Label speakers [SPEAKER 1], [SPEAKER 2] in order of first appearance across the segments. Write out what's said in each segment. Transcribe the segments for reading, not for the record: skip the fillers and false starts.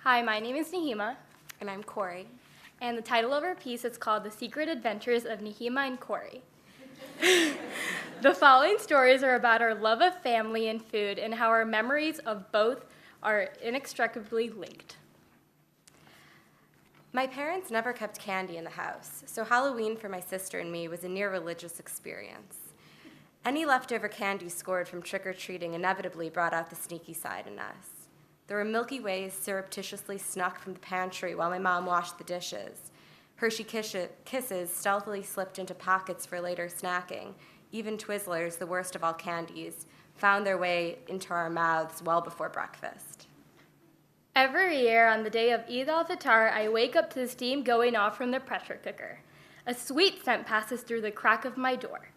[SPEAKER 1] Hi, my name is Nahima,
[SPEAKER 2] And I'm Corrie.
[SPEAKER 1] and the title of our piece is called The Secret Adventures of Nahima and Corrie. The following stories are about our love of family and food and how our memories of both are inextricably linked.
[SPEAKER 2] My parents never kept candy in the house, so Halloween for my sister and me was a near religious experience. Any leftover candy scored from trick-or-treating inevitably brought out the sneaky side in us. There were Milky Ways surreptitiously snuck from the pantry while my mom washed the dishes. Hershey Kisses stealthily slipped into pockets for later snacking. Even Twizzlers, the worst of all candies, found their way into our mouths well before breakfast.
[SPEAKER 1] Every year on the day of Eid al-Fitr, I wake up to the steam going off from the pressure cooker. A sweet scent passes through the crack of my door.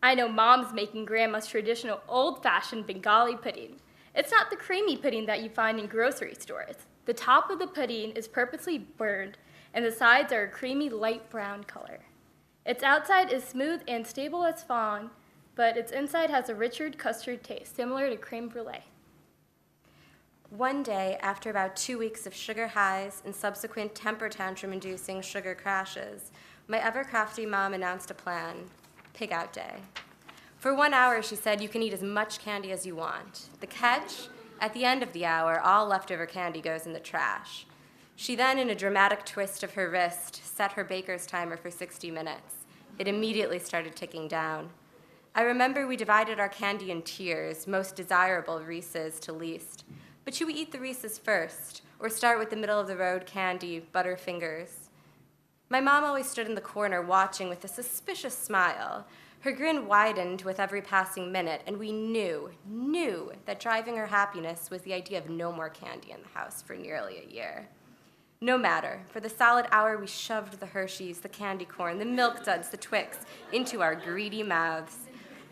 [SPEAKER 1] I know Mom's making Grandma's traditional old-fashioned Bengali pudding. It's not the creamy pudding that you find in grocery stores. The top of the pudding is purposely burned, and the sides are a creamy light brown color. Its outside is smooth and stable as fawn, but its inside has a richer custard taste, similar to creme brulee.
[SPEAKER 2] One day, after about 2 weeks of sugar highs and subsequent temper tantrum-inducing sugar crashes, my ever-crafty mom announced a plan: Pig Out Day. For 1 hour, she said, you can eat as much candy as you want. The catch? At the end of the hour, all leftover candy goes in the trash. She then, in a dramatic twist of her wrist, set her baker's timer for 60 minutes. It immediately started ticking down. I remember we divided our candy in tiers, most desirable Reese's to least. But should we eat the Reese's first, or start with the middle-of-the-road candy, Butterfingers? My mom always stood in the corner watching with a suspicious smile. Her grin widened with every passing minute, and we knew that driving her happiness was the idea of no more candy in the house for nearly a year. No matter, for the solid hour we shoved the Hershey's, the candy corn, the Milk Duds, the Twix into our greedy mouths.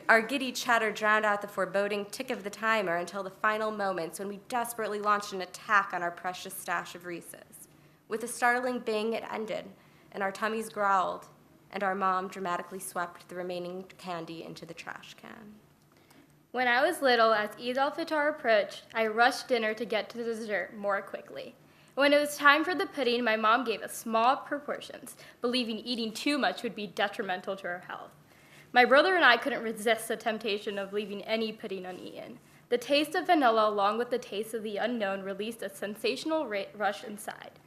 [SPEAKER 2] Our giddy chatter drowned out the foreboding tick of the timer until the final moments when we desperately launched an attack on our precious stash of Reese's. With a startling bing, it ended, and our tummies growled, and our mom dramatically swept the remaining candy into the trash can.
[SPEAKER 1] When I was little, as Eid al-Fitr approached, I rushed dinner to get to the dessert more quickly. When it was time for the pudding, my mom gave us small proportions, believing eating too much would be detrimental to our health. My brother and I couldn't resist the temptation of leaving any pudding uneaten. The taste of vanilla, along with the taste of the unknown, released a sensational rush inside.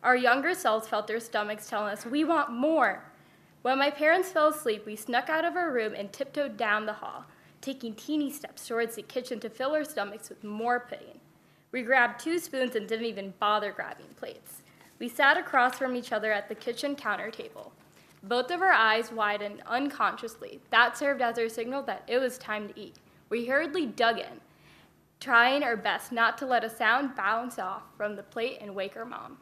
[SPEAKER 1] Our younger selves felt their stomachs telling us, "We want more." When my parents fell asleep, we snuck out of our room and tiptoed down the hall, taking teeny steps towards the kitchen to fill our stomachs with more pudding. We grabbed 2 spoons and didn't even bother grabbing plates. We sat across from each other at the kitchen counter table. Both of our eyes widened unconsciously. That served as our signal that it was time to eat. We hurriedly dug in, trying our best not to let a sound bounce off from the plate and wake our mom.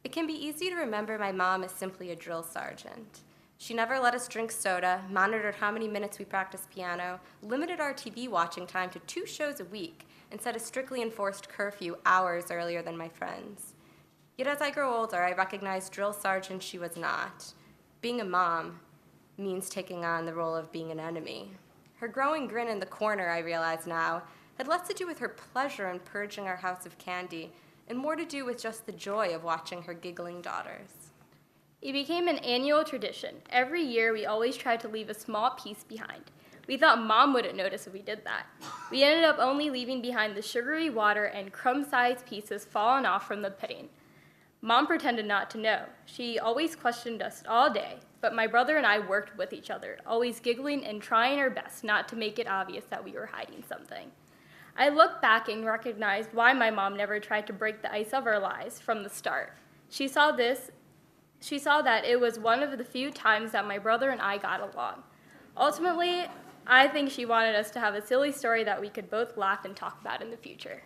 [SPEAKER 2] It can be easy to remember my mom as simply a drill sergeant. She never let us drink soda, monitored how many minutes we practiced piano, limited our TV watching time to 2 shows a week, and set a strictly enforced curfew hours earlier than my friends. Yet as I grow older, I recognize drill sergeant she was not. Being a mom means taking on the role of being an enemy. Her growing grin in the corner, I realize now, had less to do with her pleasure in purging our house of candy and more to do with just the joy of watching her giggling daughters.
[SPEAKER 1] It became an annual tradition. Every year, we always tried to leave a small piece behind. We thought Mom wouldn't notice if we did that. We ended up only leaving behind the sugary water and crumb-sized pieces fallen off from the pudding. Mom pretended not to know. She always questioned us all day, but my brother and I worked with each other, always giggling and trying our best not to make it obvious that we were hiding something. I look back and recognized why my mom never tried to break the ice of our lives from the start. She saw that it was one of the few times that my brother and I got along. Ultimately, I think she wanted us to have a silly story that we could both laugh and talk about in the future.